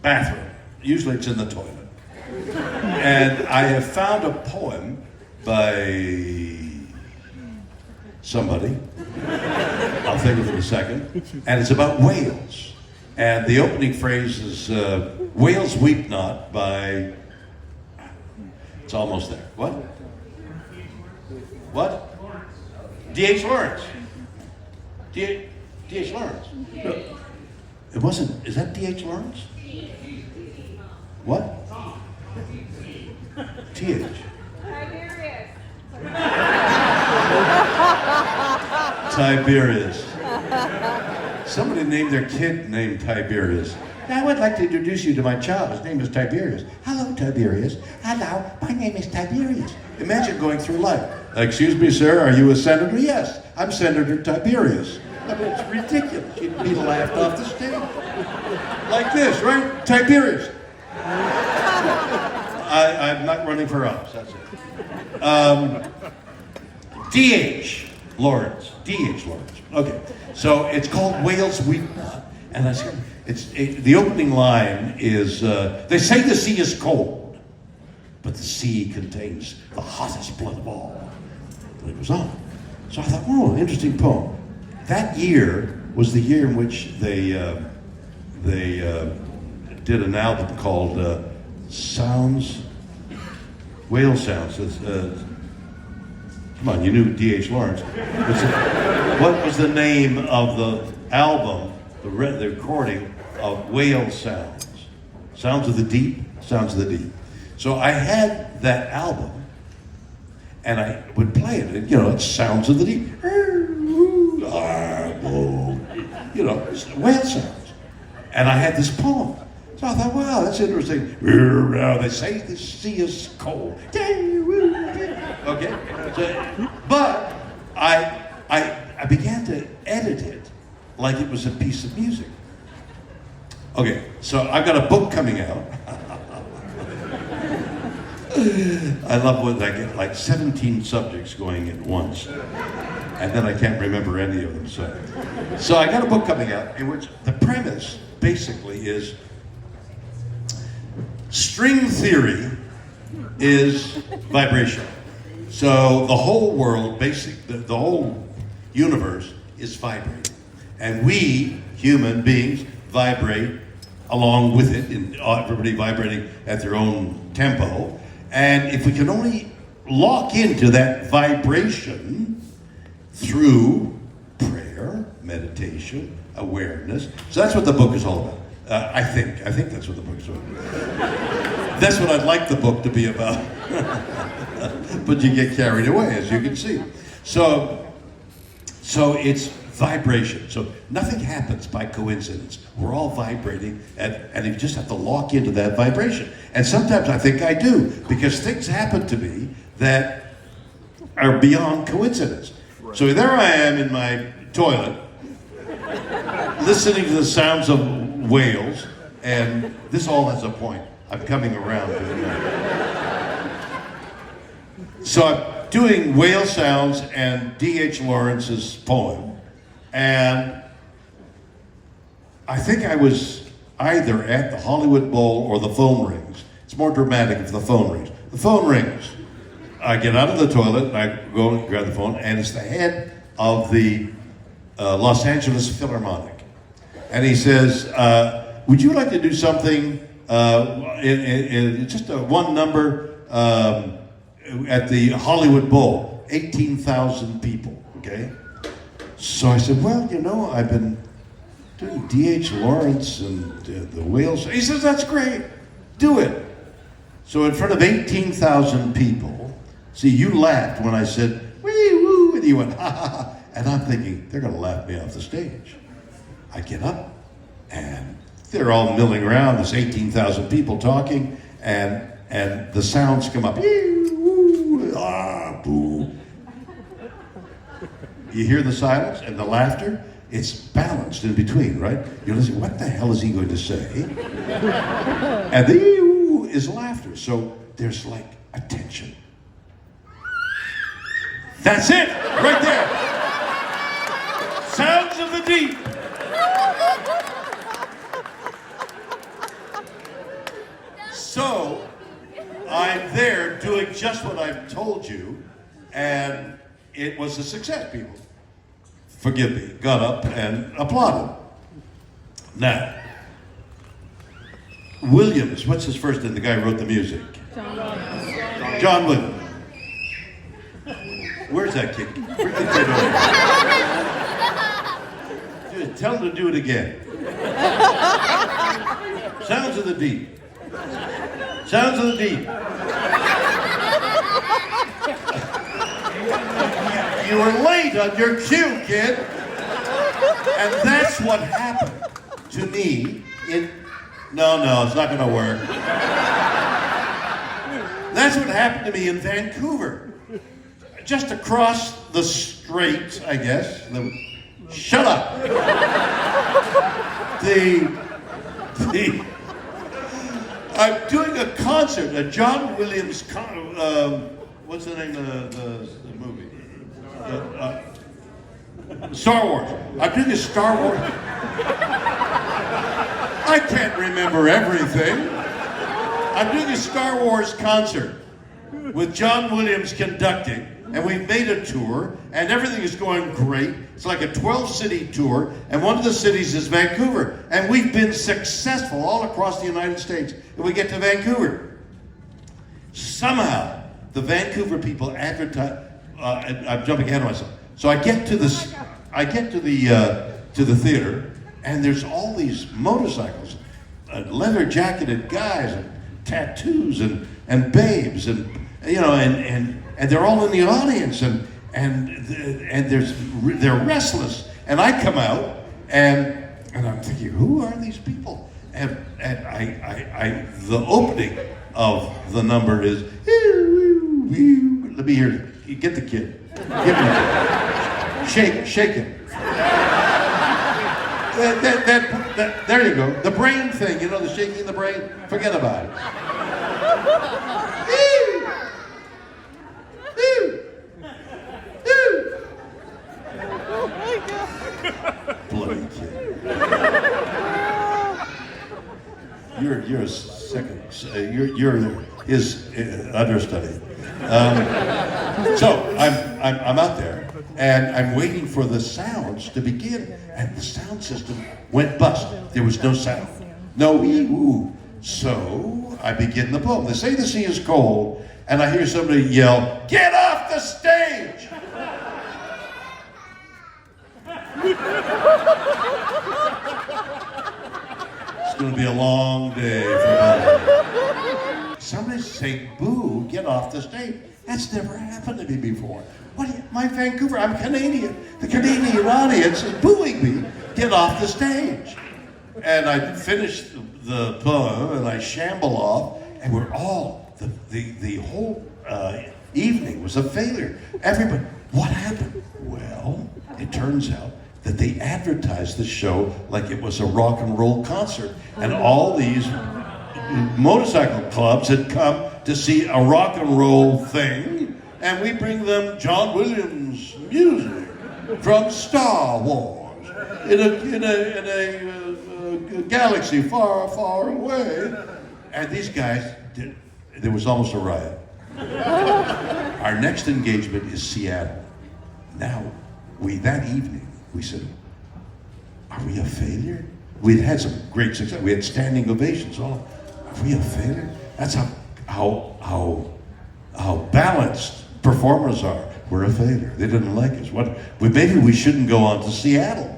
bathroom. Usually it's in the toilet. And I have found a poem by somebody. I'll think of it in a second. And it's about whales. And the opening phrase is, "Whales weep not" by... It's almost there. What? What? D.H. Lawrence. D.H. Lawrence. No, it wasn't. Is that D.H. Lawrence? What? T.H. Tiberius. Somebody named their kid named Tiberius. I would like to introduce you to my child. His name is Tiberius. Hello, Tiberius. Hello, my name is Tiberius. Imagine going through life. Excuse me, sir, are you a senator? Yes, I'm Senator Tiberius. I mean, it's ridiculous. You'd be laughed off the stage. Like this, right? Tiberius. I'm not running for office, that's it. D.H. Lawrence. D.H. Lawrence. Okay, so it's called Whales Weep Not. And I said, the opening line is, they say the sea is cold, but the sea contains the hottest blood of all. And it goes on. So I thought, oh, interesting poem. That year was the year in which they did an album called Whale Sounds. Come on, you knew D.H. Lawrence. What was the name of the album, the recording of Whale Sounds? Sounds of the Deep? Sounds of the Deep. So I had that album, and I would play it, and, you know, it's Sounds of the Deep. You know, it's whale sounds. And I had this poem. So I thought, wow, that's interesting. They say the sea is cold. Okay? So, but I began to edit it like it was a piece of music. Okay, so I've got a book coming out. I love when I get like 17 subjects going at once. And then I can't remember any of them. So I got a book coming out in which the premise basically is string theory is vibration. So the whole world, the whole universe is vibrating. And we, human beings, vibrate along with it, and everybody vibrating at their own tempo. And if we can only lock into that vibration through prayer, meditation, awareness. So that's what the book is all about. I think that's what the book is all about. That's what I'd like the book to be about. But you get carried away, as you can see. So it's vibration. So nothing happens by coincidence. We're all vibrating, and you just have to lock into that vibration. And sometimes I think I do, because things happen to me that are beyond coincidence. So there I am in my toilet, listening to the sounds of whales, and this all has a point. I'm coming around to it. So I'm doing whale sounds and D.H. Lawrence's poem, and I think I was either at the Hollywood Bowl or the phone rings. It's more dramatic if the phone rings. The phone rings. I get out of the toilet, and I go and grab the phone, and it's the head of the Los Angeles Philharmonic. And he says, would you like to do something in just a one number at the Hollywood Bowl? 18,000 people, okay? So I said, well, you know, I've been doing D.H. Lawrence and the whales. He says, that's great, do it. So in front of 18,000 people, see, you laughed when I said, wee woo, and you went, ha ha ha. And I'm thinking, they're gonna laugh me off the stage. I get up, and they're all milling around, there's 18,000 people talking, and the sounds come up, woo, ah, boo. You hear the silence and the laughter? It's balanced in between, right? You listen, what the hell is he going to say? And the ooh is laughter. So there's like a tension. That's it, right there. Sounds of the Deep. So I'm there doing just what I've told you, and it was a success, people. Forgive me, got up and applauded. Now, Williams, what's his first name? The guy who wrote the music. John Williams. Where's that kid? Where's the kid over? Dude, tell him to do it again. Sounds of the Deep. Sounds of the Deep. You were late on your cue, kid. And that's what happened to me in... No, it's not going to work. That's what happened to me in Vancouver. Just across the strait, I guess. Shut up. I'm doing a concert, a John Williams what's the name of the movie? Star Wars. I'm doing a Star Wars. I can't remember everything. I'm doing a Star Wars concert with John Williams conducting, and we've made a tour, and everything is going great. It's like a 12-city tour, and one of the cities is Vancouver, and we've been successful all across the United States. And we get to Vancouver. Somehow, the Vancouver people advertise. I'm jumping ahead of myself. So I get to this. I get to the theater, and there's all these motorcycles, leather-jacketed guys, and tattoos, and babes, and you know, and they're all in the audience, and they're restless. And I come out, and I'm thinking, who are these people? And the opening of the number is, let me hear it. Get the kid. Give me the kid. Shake it. There you go. The brain thing, you know, the shaking the brain. Forget about it. Bloody kid. You're a second. You're his understudy. So I'm out there, and I'm waiting for the sounds to begin, and the sound system went bust. There was no sound, no ee-oo. So I begin the poem. They say the sea is cold, and I hear somebody yell, "Get off the stage!" It's going to be a long day for all. Somebody's saying, "Boo, get off the stage." That's never happened to me before. My Vancouver, I'm Canadian. The Canadian audience is booing me. Get off the stage. And I finish the poem, and I shamble off, and we're all, the whole evening was a failure. Everybody, what happened? Well, it turns out that they advertised the show like it was a rock and roll concert, and all these motorcycle clubs had come to see a rock and roll thing, and we bring them John Williams music from Star Wars in a galaxy far, far away. And these guys there was almost a riot. Our next engagement is Seattle. Now, that evening, we said, are we a failure? We'd had some great success. We had standing ovations. Are we a failure? That's how balanced performers are. We're a failure. They didn't like us. Maybe we shouldn't go on to Seattle.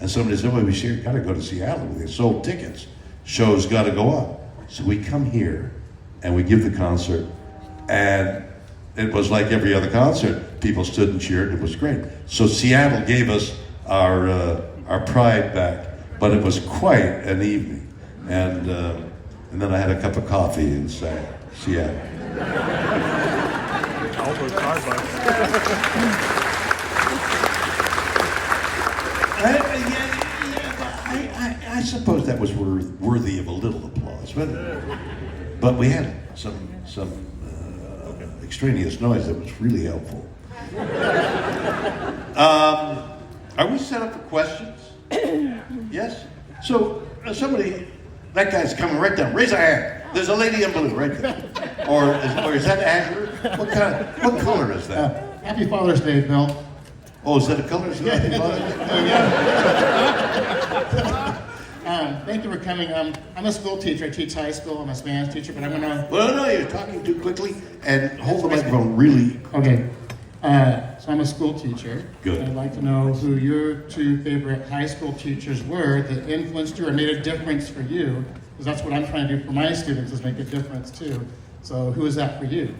And somebody said, well, we got to go to Seattle. We sold tickets. Show's got to go on. So we come here, and we give the concert, and it was like every other concert. People stood and cheered. It was great. So Seattle gave us our pride back, but it was quite an evening. And then I had a cup of coffee in Seattle. I suppose that was worthy of a little applause, but we had some extraneous noise that was really helpful. Are we set up for questions? Yes? So somebody That guy's coming right down. Raise a hand. There's a lady in blue right there. Or is that azure? What color is that? Happy Father's Day, Bill. Oh, is that a color? Is that Happy Father's Day? Thank you for coming. I'm a school teacher. I teach high school. I'm a Spanish teacher, but I'm gonna. Well, no, you're talking too quickly. And hold the microphone really. Okay. So I'm a school teacher. Good. I'd like to know who your two favorite high school teachers were that influenced you or made a difference for you, because that's what I'm trying to do for my students, is make a difference too. So who is that for you?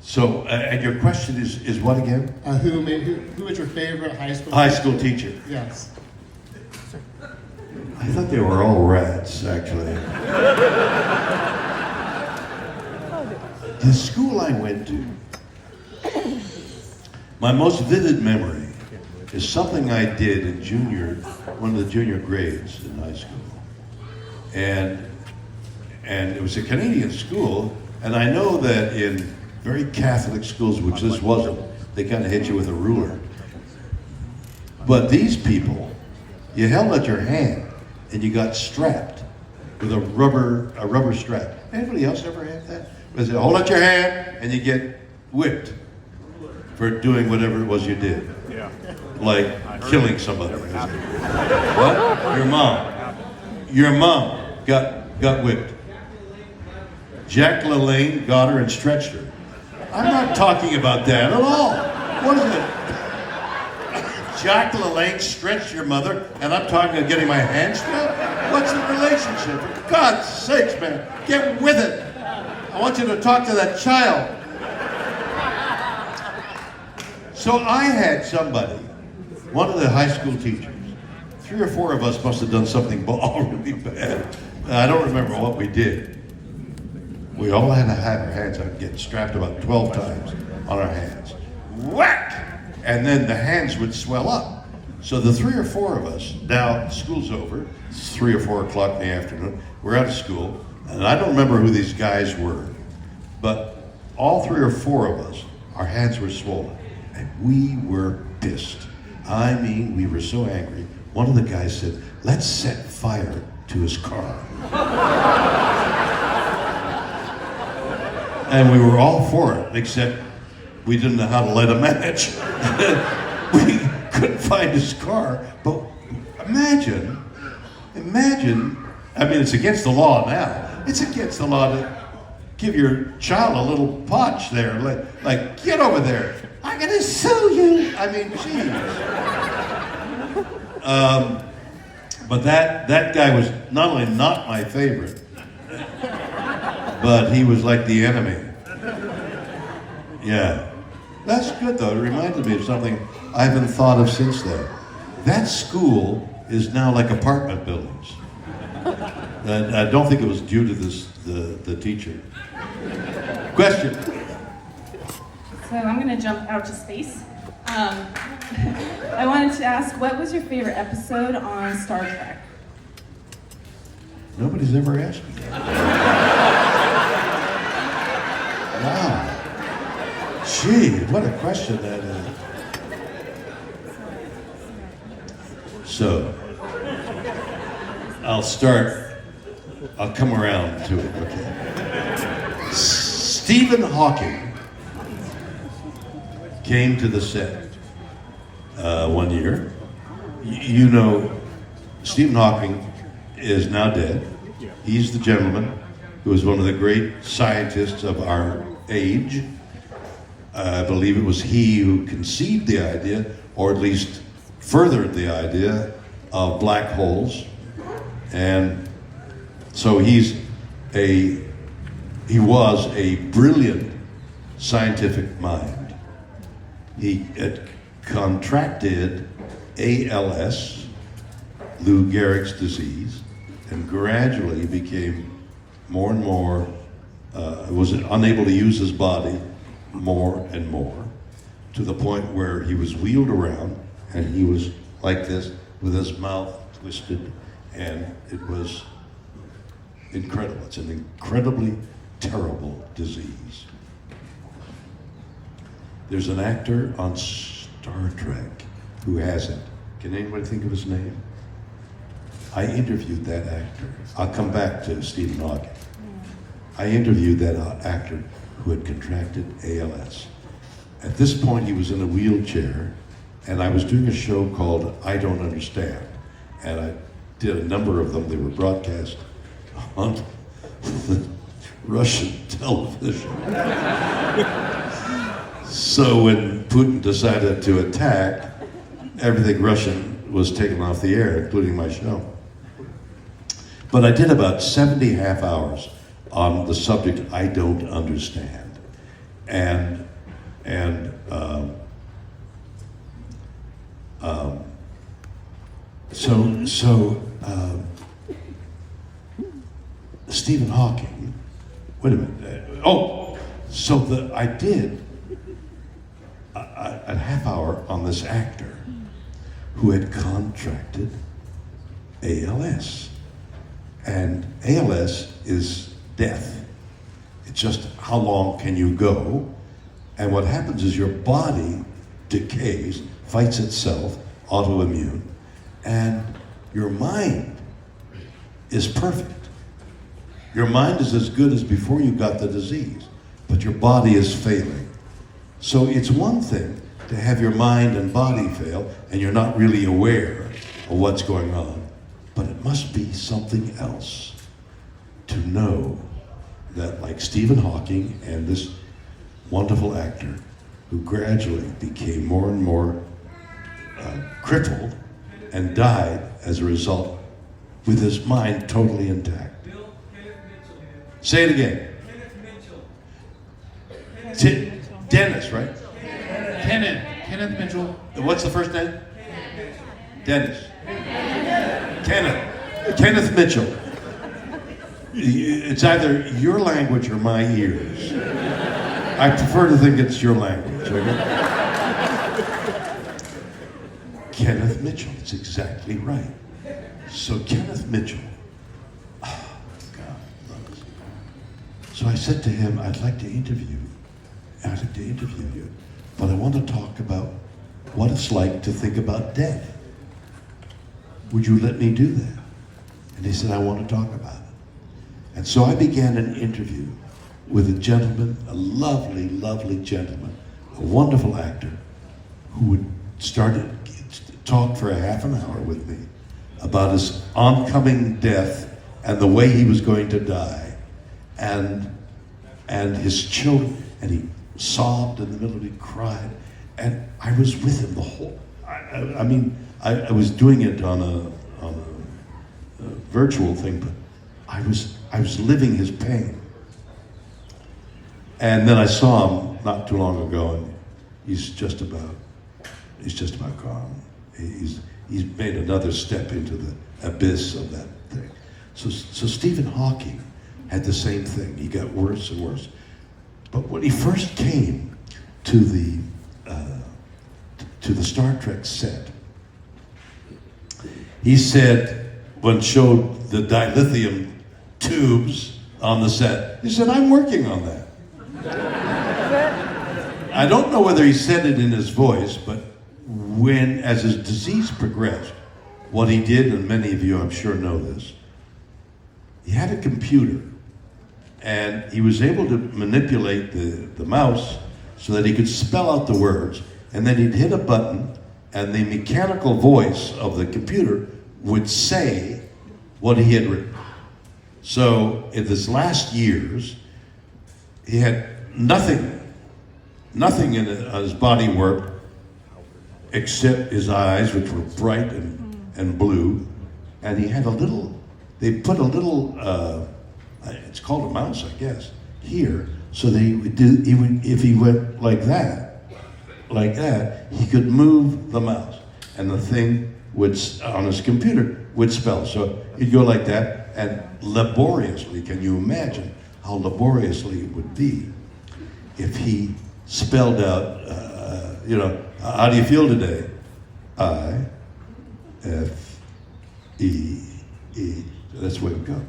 So, and your question is what again? Who is your favorite high school High school teacher. Yes. I thought they were all rats, actually. The school I went to, my most vivid memory is something I did in one of the junior grades in high school. And it was a Canadian school, and I know that in very Catholic schools, which this wasn't, they kind of hit you with a ruler. But these people, you held out your hand and you got strapped with a rubber strap. Anybody else ever had that? They say, hold out your hand and you get whipped for doing whatever it was you did. Yeah. Like killing somebody. What? Your mom got whipped. Jack LaLanne got her and stretched her. I'm not talking about that at all. What is it? Jack LaLanne stretched your mother, and I'm talking about getting my hand strapped? What's the relationship? For God's sakes, man, get with it. I want you to talk to that child. So I had somebody, one of the high school teachers, 3 or 4 of us must have done something really bad. I don't remember what we did. We all had to have our hands on, get strapped about 12 times on our hands. Whack! And then the hands would swell up. So the 3 or 4 of us, now school's over, it's 3 or 4 o'clock in the afternoon, we're out of school, and I don't remember who these guys were, but all 3 or 4 of us, our hands were swollen, and we were pissed. I mean, we were so angry. One of the guys said, let's set fire to his car. And we were all for it, except we didn't know how to light a match. We couldn't find his car. But imagine, I mean, it's against the law now. It's against the law to give your child a little punch there. Like get over there. I'm gonna sue you. I mean, geez. But that guy was not only not my favorite, but he was like the enemy. Yeah. That's good though. It reminded me of something I haven't thought of since then. That school is now like apartment buildings. And I don't think it was due to the teacher. Question. So I'm going to jump out to space. I wanted to ask, what was your favorite episode on Star Trek? Nobody's ever asked me that. Wow. Gee, what a question that is. So, I'll come around to it, okay. Stephen Hawking came to the set one year. You know, Stephen Hawking is now dead. He's the gentleman who was one of the great scientists of our age. I believe it was he who conceived the idea, or at least furthered the idea, of black holes. And so he was a brilliant scientific mind. He had contracted ALS, Lou Gehrig's disease, and gradually became more and more, was unable to use his body more and more, to the point where he was wheeled around and he was like this with his mouth twisted, and it was incredible. It's an incredibly terrible disease. There's an actor on Star Trek who has it. Can anybody think of his name? I interviewed that actor. I'll come back to Stephen Hawking. I interviewed that actor who had contracted ALS. At this point, he was in a wheelchair, and I was doing a show called I Don't Understand. And I did a number of them. They were broadcast on Russian television. So when Putin decided to attack, everything Russian was taken off the air, including my show. But I did about 70 half hours on the subject I don't understand. And Stephen Hawking, wait a minute. I did a half hour on this actor who had contracted ALS. And ALS is death. It's just how long can you go? And what happens is your body decays, fights itself, autoimmune, and your mind is perfect. Your mind is as good as before you got the disease, but your body is failing. So it's one thing to have your mind and body fail and you're not really aware of what's going on, but it must be something else to know that, like Stephen Hawking and this wonderful actor who gradually became more and more crippled and died as a result with his mind totally intact. Say it again. Dennis, right? Kenneth Mitchell. What's the first name? Dennis. Kenneth Mitchell. It's either your language or my ears. I prefer to think it's your language. Okay? Kenneth Mitchell, it's exactly right. So Kenneth Mitchell, oh God, love this. So I said to him, I'd like to interview you, but I want to talk about what it's like to think about death. Would you let me do that? And he said, I want to talk about it. And so I began an interview with a gentleman, a lovely, lovely gentleman, a wonderful actor, who would talk for a half an hour with me about his oncoming death and the way he was going to die, and his children, and he sobbed in the middle of it, he cried, and I was with him the whole. I was doing it on a virtual thing, but I was living his pain. And then I saw him not too long ago, and he's just about gone. He's made another step into the abyss of that thing. So Stephen Hawking had the same thing. He got worse and worse. But when he first came to the Star Trek set, he said, when showed the dilithium tubes on the set, he said, I'm working on that. I don't know whether he said it in his voice, but as his disease progressed, what he did, and many of you I'm sure know this, he had a computer, and he was able to manipulate the mouse so that he could spell out the words, and then he'd hit a button, and the mechanical voice of the computer would say what he had written. So in this last years, he had nothing in his body worked except his eyes, which were bright and blue, and he had they put a little, it's called a mouse, I guess, here, so that if he went like that, he could move the mouse, and the thing on his computer would spell. So he'd go like that, and laboriously, can you imagine how laboriously it would be if he spelled out, how do you feel today? I-F-E-E. That's the way it would go.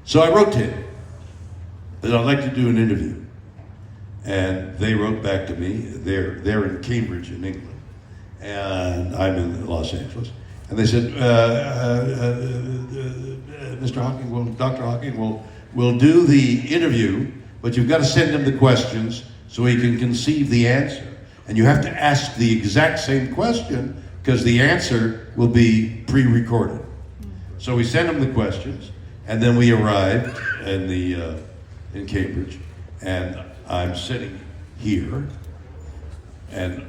So I wrote to him that I'd like to do an interview. And they wrote back to me. They're in Cambridge in England. And I'm in Los Angeles. And they said, Mr. Hawking, Dr. Hawking will do the interview, but you've got to send him the questions so he can conceive the answer. And you have to ask the exact same question because the answer will be pre-recorded. So we sent him the questions, and then we arrived in Cambridge, and I'm sitting here, and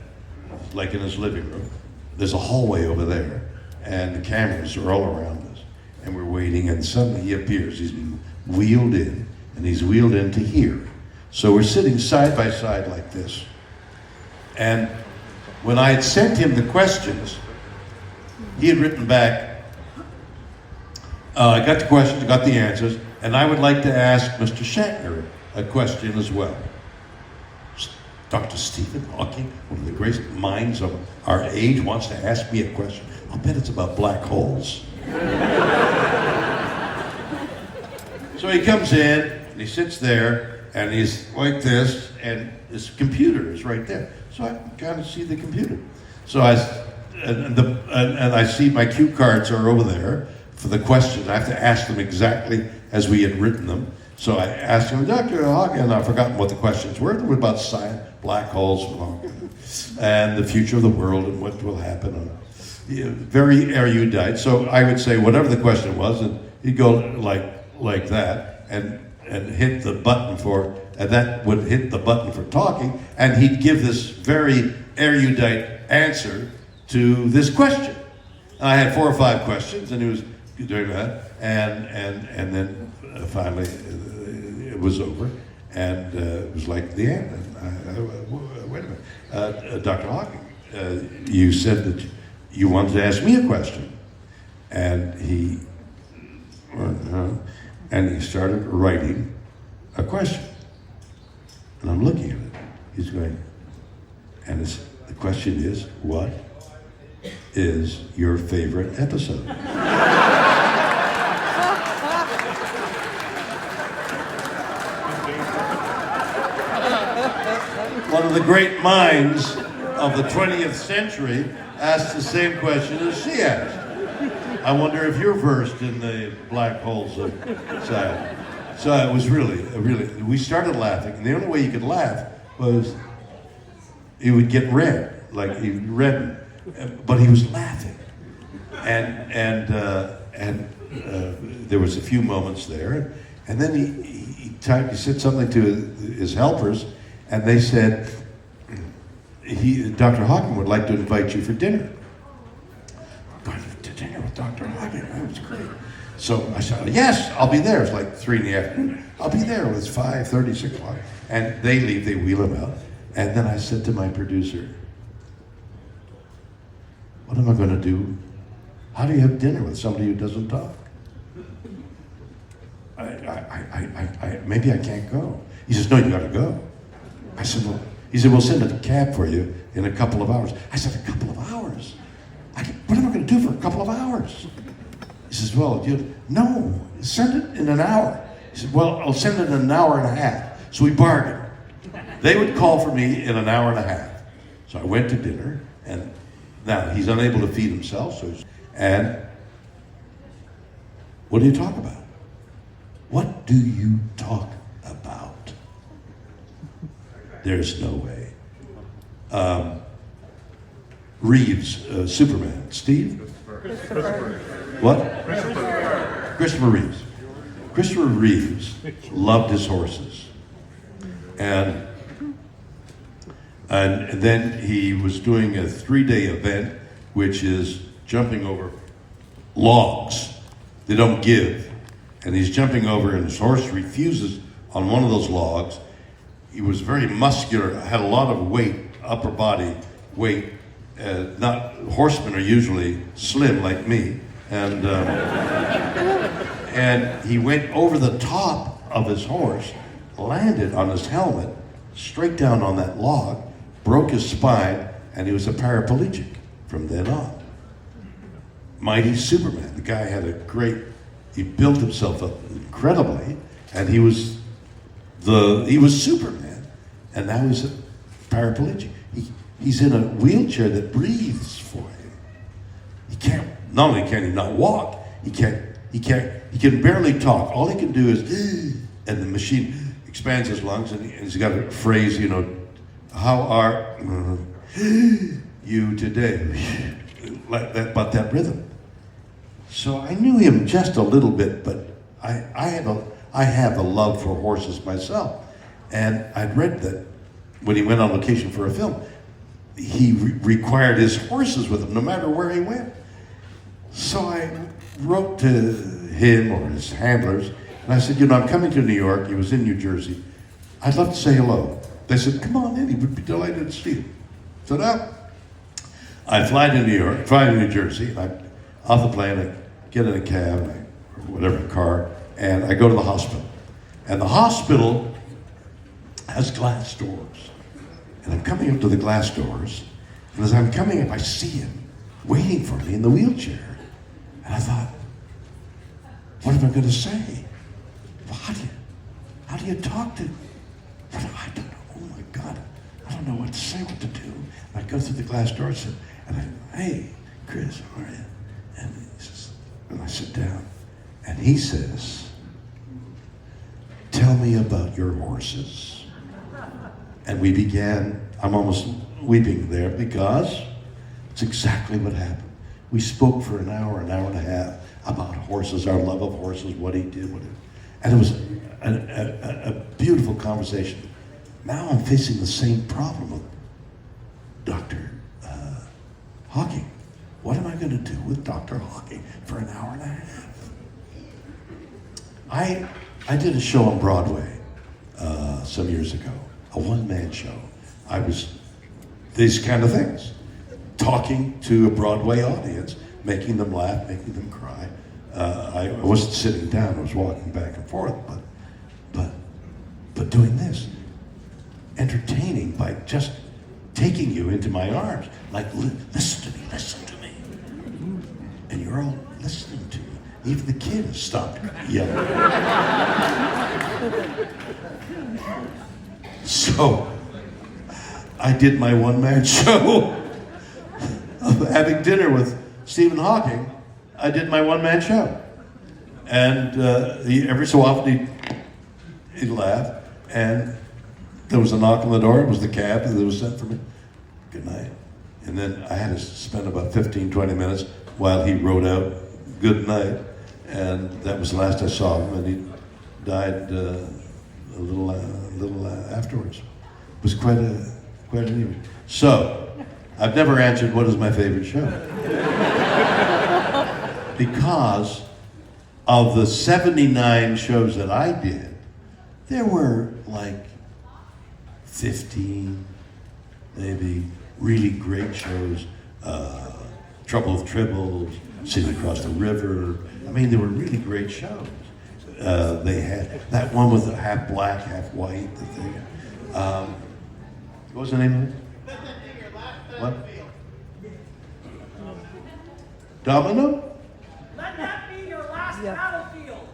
like in his living room. There's a hallway over there, and the cameras are all around us, and we're waiting, and suddenly he appears. He's been wheeled in, and he's wheeled into here. So we're sitting side by side like this. And when I had sent him the questions, he had written back, I got the questions, I got the answers, and I would like to ask Mr. Shatner a question as well. Dr. Stephen Hawking, one of the greatest minds of our age, wants to ask me a question. I'll bet it's about black holes. So he comes in, and he sits there, and he's like this, and his computer is right there. So I kind of see the computer. So I see my cue cards are over there for the questions. I have to ask them exactly as we had written them. So I asked him, Dr. Hawking, and I've forgotten what the questions were. They were about science, black holes, and the future of the world and what will happen. Very erudite. So I would say whatever the question was, and he'd go like that and hit the button and that would hit the button for talking, and he'd give this very erudite answer to this question. And I had 4 or 5 questions, and he was doing that, and then finally it was over, and it was like the end. Wait a minute, Dr. Hawking, you said that you wanted to ask me a question, and he started writing a question, and I'm looking at it. He's going, and the question is, what is your favorite episode? One of the great minds of the 20th century asked the same question as she asked. I wonder if you're versed in the black holes of science. So it was really, we started laughing, and the only way you could laugh was he would get red, like he reddened, but he was laughing. And there was a few moments there, and then he said something to his helpers, and they said, Dr. Hawking would like to invite you for dinner. Going to dinner with Dr. Hawking, that was great. So I said, yes, I'll be there. It's like 3 in the afternoon. I'll be there. It's 5:30, 6 o'clock. And they leave, they wheel him out. And then I said to my producer, what am I going to do? How do you have dinner with somebody who doesn't talk? Maybe I can't go. He says, no, you got to go. I said, well, he said, we'll send a cab for you in a couple of hours. I said, a couple of hours? What am I going to do for a couple of hours? He says, well, no, send it in an hour. He said, well, I'll send it in an hour and a half. So we bargained. They would call for me in an hour and a half. So I went to dinner, and now he's unable to feed himself. And what do you talk about? What do you talk about? There's no way. Reeves, Superman. Steve? What? Christopher Reeves. Christopher Reeves loved his horses. And then he was doing a 3-day event, which is jumping over logs. They don't give. And he's jumping over, and his horse refuses on one of those logs. He was very muscular, had a lot of weight, upper body weight. Horsemen are usually slim like me. And he went over the top of his horse, landed on his helmet, straight down on that log, broke his spine, and he was a paraplegic from then on. Mighty Superman. The guy had he built himself up incredibly, and he was Superman, and now he's a paraplegic. He's in a wheelchair that breathes for him. He can't not only can he not walk, he can barely talk. All he can do is, and the machine expands his lungs, and he's got a phrase, you know, how are you today? Like that, about that rhythm. So I knew him just a little bit, but I have a love for horses myself. And I'd read that when he went on location for a film, he required his horses with him no matter where he went. So I wrote to him or his handlers, and I said, you know, I'm coming to New York. He was in New Jersey. I'd love to say hello. They said, come on in. He would be delighted to see you. So now, I fly to New Jersey, and I'm off the plane, I get in a cab, or whatever, car, and I go to the hospital. And the hospital has glass doors. And I'm coming up to the glass doors, and as I'm coming up, I see him waiting for me in the wheelchair. And I thought, what am I going to say? Well, how do you talk to? I don't know. Oh my God, I don't know what to say, what to do. And I go through the glass doors, and I, hey, Chris, how are you? And he says, and I sit down, and he says, tell me about your horses. And we began, I'm almost weeping there because it's exactly what happened. We spoke for an hour and a half about horses, our love of horses, what he did, and it was a beautiful conversation. Now I'm facing the same problem with Dr. Hawking. What am I going to do with Dr. Hawking for an hour and a half? I did a show on Broadway some years ago, a one-man show. I was these kind of things, talking to a Broadway audience, making them laugh, making them cry. I wasn't sitting down, I was walking back and forth, but doing this, entertaining by just taking you into my arms, like, listen to me. And you're all listening to me. Even the kid has stopped yelling. So, I did my one-man show of having dinner with Stephen Hawking. I did my one-man show. And every so often he'd laugh, and there was a knock on the door. It was the cab that was sent for me. Good night. And then I had to spend about 15, 20 minutes while he wrote out good night. And that was the last I saw him, and he died a little afterwards. It was quite an evening. So, I've never answered what is my favorite show. Because of the 79 shows that I did, there were like 15, maybe, really great shows. Trouble with Tribbles, Sitting Across the River. I mean, they were really great shows. They had that one with the half black, half white, the thing. What was the name of it? What? Domino? Let that be your last battlefield.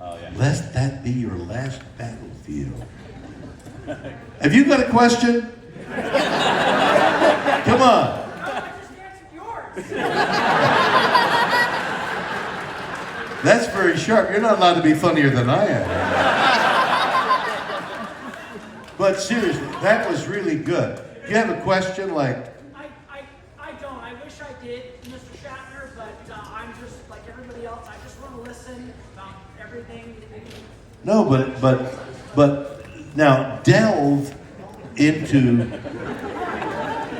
Oh, yeah. Let that be your last battlefield. Have you got a question? Come on. No, I just answered yours. That's very sharp. You're not allowed to be funnier than I am. But seriously, that was really good. You have a question like, I don't. I wish I did, Mr. Shatner, but I'm just like everybody else. I just want to listen about everything. no, but now delve into,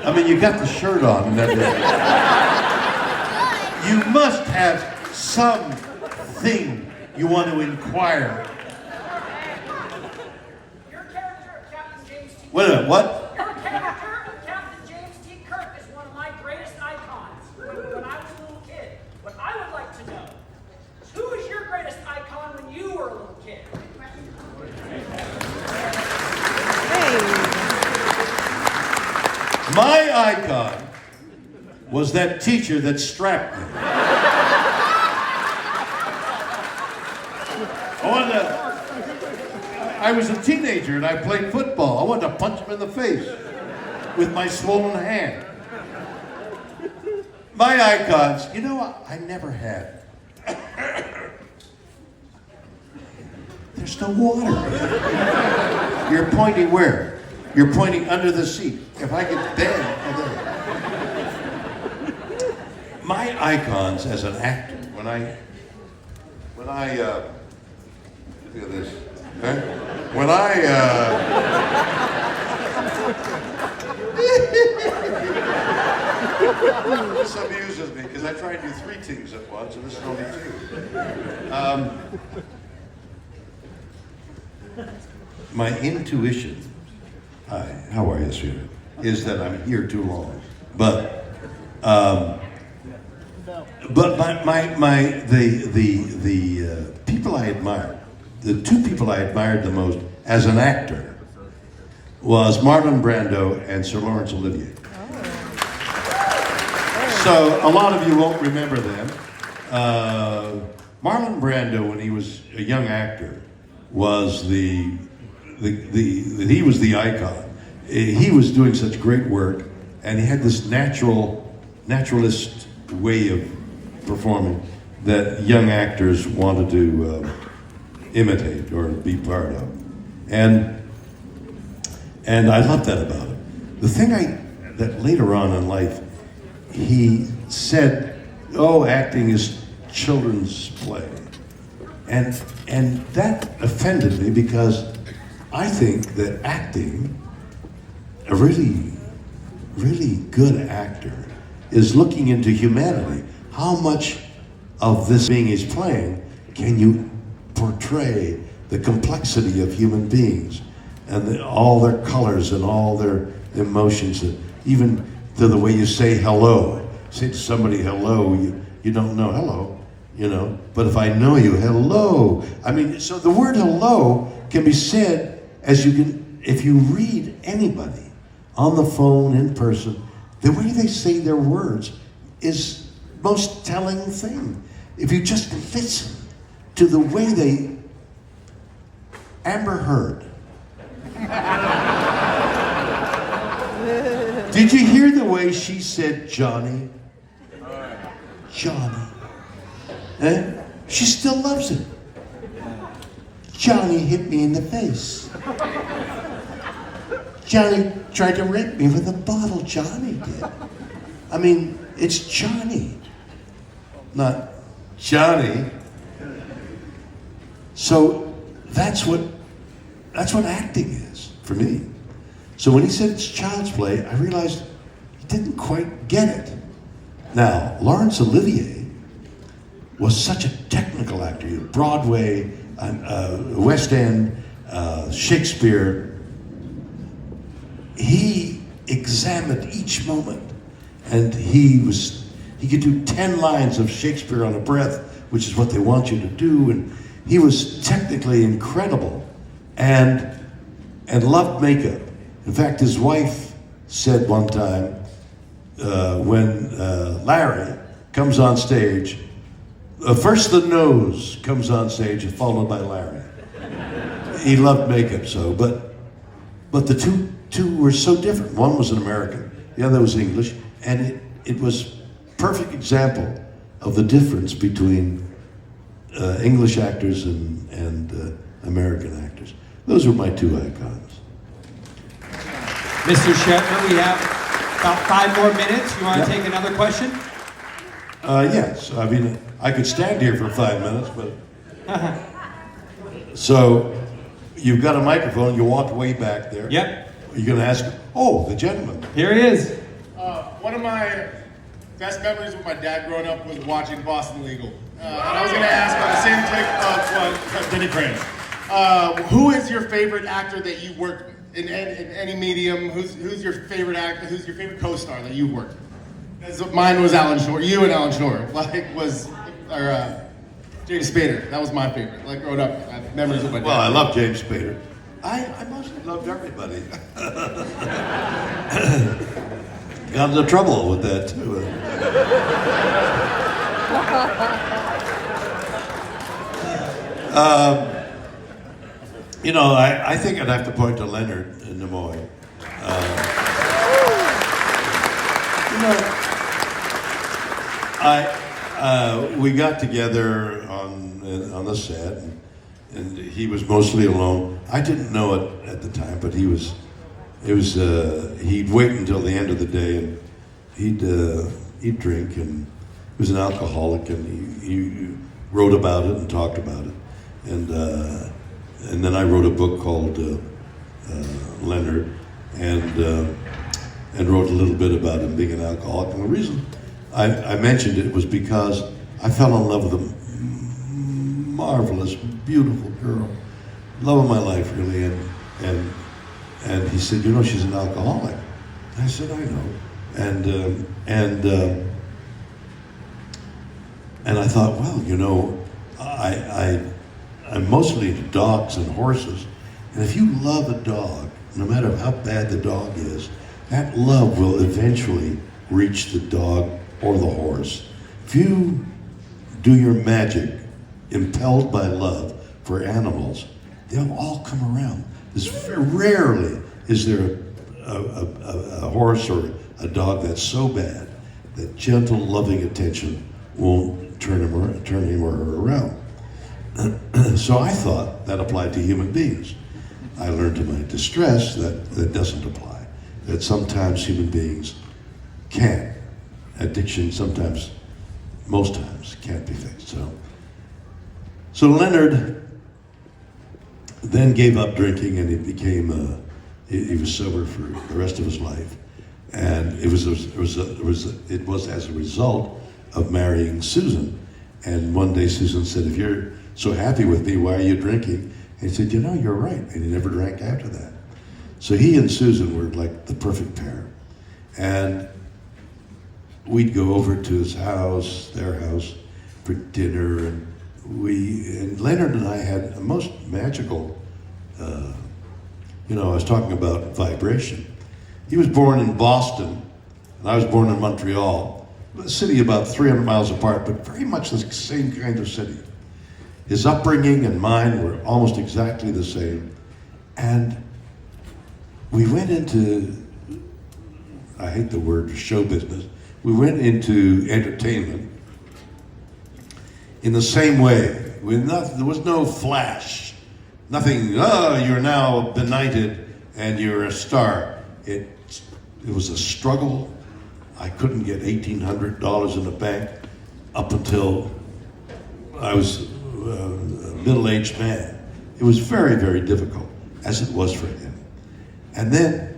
I mean, you got the shirt on and everything. You must have something you want to inquire. Your character of Captain James T. Wait a minute, what? Your character of Captain James T. Kirk is one of my greatest icons. When I was a little kid, what I would like to know is who was your greatest icon when you were a little kid? My icon was that teacher that strapped me. I was a teenager and I played football. I wanted to punch him in the face with my swollen hand. My icons, you know what? I never had. There's no water. You're pointing where? You're pointing under the seat. If I could bend. My icons as an actor, when I look at this, okay? When this amuses me because I try and do 3 things at once, and this is only 2. My intuition, hi, how are you, sweetheart, is that I'm here too long. But the people I admired, the 2 people I admired the most as an actor was Marlon Brando and Sir Laurence Olivier. So a lot of you won't remember them. Marlon Brando, when he was a young actor, was he was the icon. He was doing such great work, and he had this naturalist way of performing that young actors wanted to imitate or be part of, and I love that about him. The thing that later on in life he said, "Oh, acting is children's play," and that offended me because I think that acting, a really good actor, is looking into humanity. How much of this being he's playing can you portray the complexity of human beings and all their colors and all their emotions, and even to the way you say hello. Say to somebody hello, you don't know hello, but if I know you, hello. I mean, so the word hello can be said as you can, if you read anybody on the phone, in person, the way they say their words is most telling thing. If you just listen to the way they, Amber Heard. Did you hear the way she said Johnny? Johnny. Eh? She still loves it. Johnny hit me in the face. Johnny tried to rape me with a bottle. Johnny did. I mean, it's Johnny, not Johnny. So that's what acting is for me. So when he said it's child's play, I realized he didn't quite get it. Now, Laurence Olivier was such a technical actor. Broadway, West End, Shakespeare. He examined each moment, and he could do 10 lines of Shakespeare on a breath, which is what they want you to do, and he was technically incredible and loved makeup. In fact, his wife said one time, when Larry comes on stage, first the nose comes on stage, followed by Larry. He loved makeup so, but the two were so different. One was an American, the other was English, and it was perfect example of the difference between English actors and American actors. Those were my 2 icons. Mr. Shatner, we have about 5 more minutes. You want to take another question? Yes, I mean, I could stand here for 5 minutes, but... So, you've got a microphone, you walk way back there. Yep. You're going to ask, oh, the gentleman. Here he is. One of my best memories with my dad growing up was watching Boston Legal. And I was going to ask on the same take of Denny Crane. Who is your favorite actor that you worked with in any medium? Who's your favorite actor? Who's your favorite co-star that you worked with? Mine was Alan Shore. You and Alan Shore. James Spader. That was my favorite. Like growing up, I have memories with my dad. Well, I love James Spader. I mostly loved everybody. Got into trouble with that too. I think I'd have to point to Leonard Nimoy. We got together on the set, and he was mostly alone. I didn't know it at the time, but he'd wait until the end of the day, and he'd drink, and he was an alcoholic, and he wrote about it and talked about it, and then I wrote a book called Leonard, and wrote a little bit about him being an alcoholic. And the reason I mentioned it was because I fell in love with a marvelous, beautiful girl, love of my life, really. And he said, she's an alcoholic. And I said, I know. And I thought, well, I'm mostly into dogs and horses, and if you love a dog, no matter how bad the dog is, that love will eventually reach the dog or the horse. If you do your magic impelled by love for animals, they'll all come around. Rarely is there a horse or a dog that's so bad that gentle, loving attention won't turn him or her around. So I thought that applied to human beings. I learned to my distress that doesn't apply. That sometimes human beings can't. Addiction sometimes, most times, can't be fixed. So Leonard then gave up drinking, and he became he was sober for the rest of his life, and it was as a result of marrying Susan. And one day Susan said, "If you're so happy with me, why are you drinking?" And he said, "You're right," and he never drank after that. So he and Susan were like the perfect pair, and we'd go over to his house, their house, for dinner, and Leonard and I had a most magical, I was talking about vibration. He was born in Boston, and I was born in Montreal, a city about 300 miles apart, but very much the same kind of city. His upbringing and mine were almost exactly the same, and we went into, I hate the word show business, we went into entertainment in the same way. There was no flash, nothing, you're now benighted and you're a star. It was a struggle. I couldn't get $1,800 in the bank up until I was a middle-aged man. It was very, very difficult, as it was for him. And then,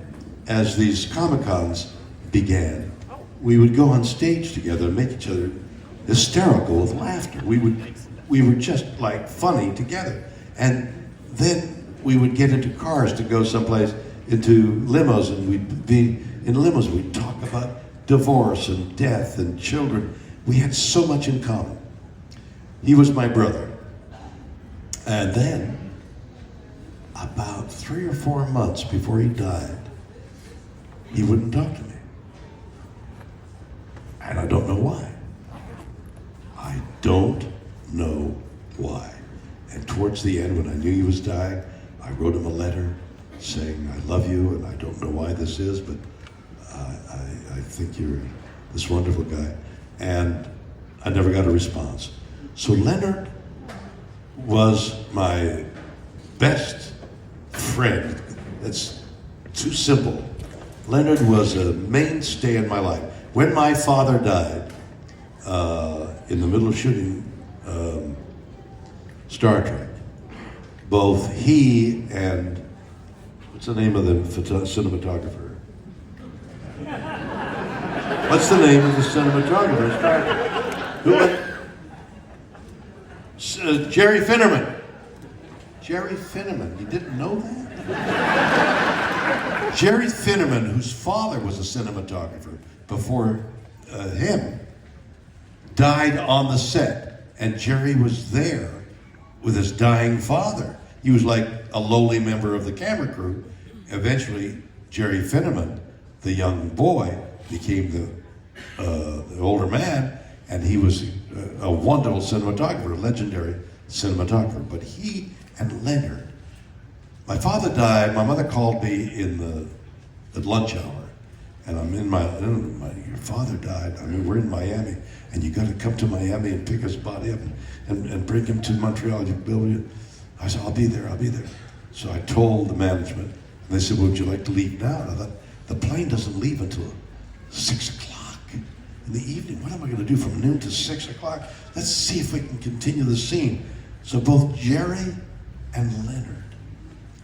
as these Comic-Cons began, we would go on stage together and make each other hysterical with laughter. We were just like funny together. And then we would get into cars to go someplace, into limos, and we'd be in limos. We'd talk about divorce and death and children. We had so much in common. He was my brother. And then, about 3 or 4 months before he died, he wouldn't talk to me. And I don't know why. I don't know why. And towards the end, when I knew he was dying, I wrote him a letter saying, "I love you, and I don't know why this is, but I think you're this wonderful guy." And I never got a response. So Leonard was my best friend. It's too simple. Leonard was a mainstay in my life. When my father died, in the middle of shooting Star Trek, both he and, what's the name of the cinematographer? What's the name of the cinematographer? Jerry Finnerman. Jerry Finnerman, you didn't know that? Jerry Finnerman, whose father was a cinematographer before him, died on the set, and Jerry was there with his dying father. He was like a lowly member of the camera crew. Eventually, Jerry Finnerman, the young boy, became the older man, and he was a wonderful cinematographer, a legendary cinematographer. But he and Leonard, my father died, my mother called me at lunch hour, And I'm your father died. I mean, we're in Miami, and you got to come to Miami and pick his body up and bring him to Montreal. I said, I'll be there. So I told the management, and they said, would you like to leave now? And I thought, the plane doesn't leave until 6 o'clock in the evening. What am I going to do from noon to 6 o'clock? Let's see if we can continue the scene. So both Jerry and Leonard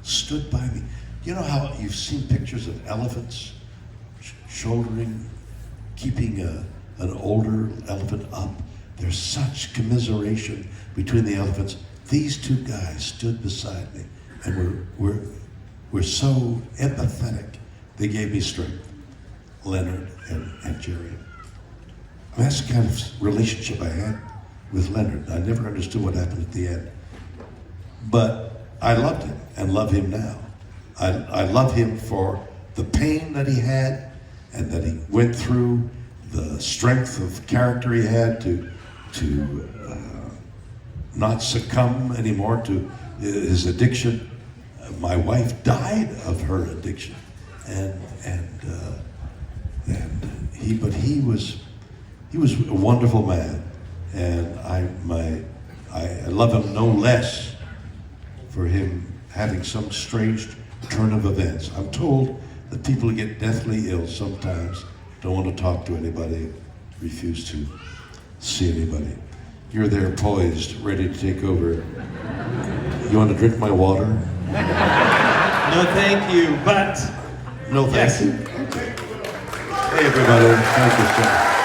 stood by me. You know how you've seen pictures of elephants shouldering, keeping an older elephant up? There's such commiseration between the elephants. These two guys stood beside me, and we're so empathetic. They gave me strength, Leonard and Jerry. I mean, that's the kind of relationship I had with Leonard. I never understood what happened at the end. But I loved him and love him now. I love him for the pain that he had and that he went through, the strength of character he had to not succumb anymore to his addiction. My wife died of her addiction, he was a wonderful man, and I love him no less for him having some strange turn of events. I'm told that people who get deathly ill sometimes don't want to talk to anybody, refuse to see anybody. You're there poised, ready to take over. You want to drink my water? No, thank you, but No, thank yes. you. Okay. Hey, everybody. Thank you, sir.